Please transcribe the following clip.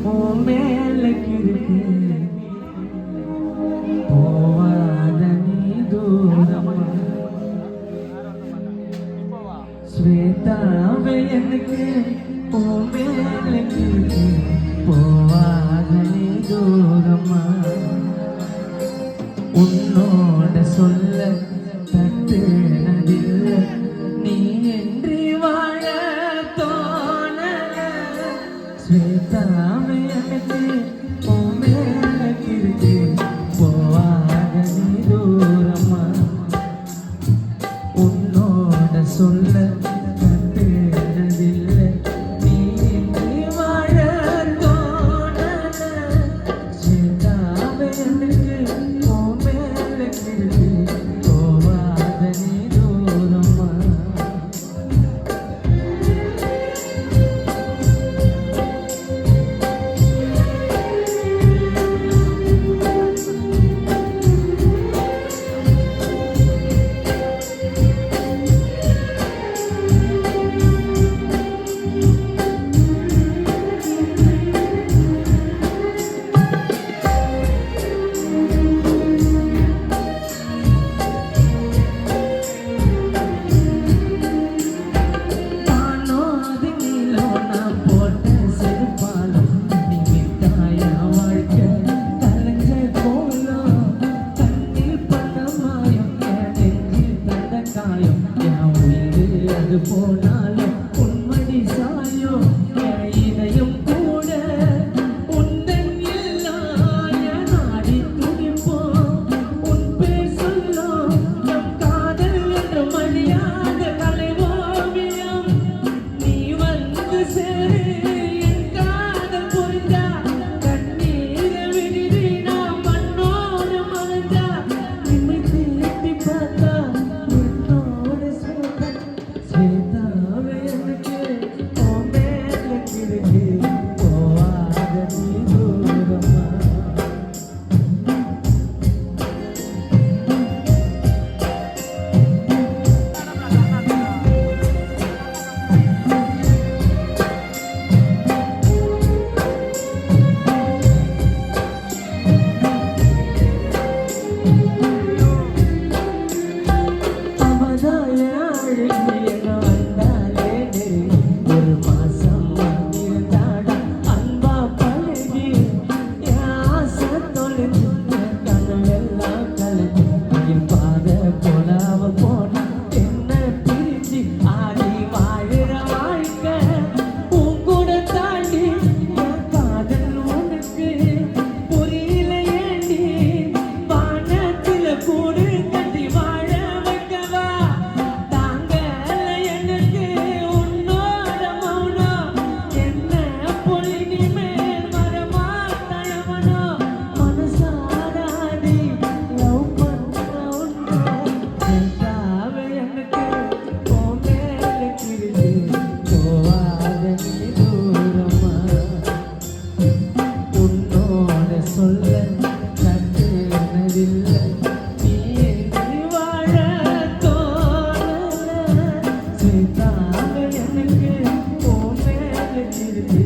உன் மேல கிறுக்கு போவாத நீ தூரமா ஸ்வேதாவே எனக்கு உன் மேல கிறுக்கு போவாத நீ தூரமா உன்னோட சொல்ல தட்டுனதில்லை நீ என்று வாழ தோணல ஸ்வேதாவே எனக்கு உன் மேல கிறுக்கு போவாத நீ தூரமா உன்னோட சொல்ல தட்டுனதில்லை நீ என்று வாழ தோணல ஸ்வேதாவே எனக்கு உன் மேல கிறுக்கு போவாத நீ தூரமா போனாலும் உன்மடி சாயோ என் இதயம் கூட உந்தன் எல்லாம் நாடி துடிப்போம் உன் பேர் சொல்லும் நம் காதல் என்ற மணியாக கலைவோவியம் நீ வந்து சேரு என் காதல் புரிந்தா கண்ணீரை விடுதி நாம் மண்ணோடு மறந்தா நிம்மி தேடி பார்த்தா என்னோட சோகம் ஸ்வேதாவே எனக்கு உன் மேல கிறுக்கு போவாத நீ தூரமா அவதாய அழகி என வந்தாலே ஒரு மாசம் வந்திருந்தாடா அன்பா பழகி என் ஆசை தொலைஞ்சு என் கனவெல்லாம் கலைஞ்சு என் பாத போலாவ போனா என்ன பிரிச்சு ஆடி வாழுற வாழ்க்கை உன் கூட தாண்டி என் காதல் உனக்கு புரியல ஏண்டி வானத்தில கூடு கட்டி வாழ வைக்கவா தாங்கல எனக்கு உன்னோட மௌனம் என்ன பொழினி மேல் மரமா தழவனோ மனசாராடி லவ் பண்ண உன்னோ ஸ்வேதாவே எனக்கு உன் மேல கிறுக்கு போவாத நீ தூரமா உன்னோட சொல்ல தட்டுனதில்லை நீ என்று வாழ தோணல ஸ்வேதாவே எனக்கு உன் மேல கிறுக்கு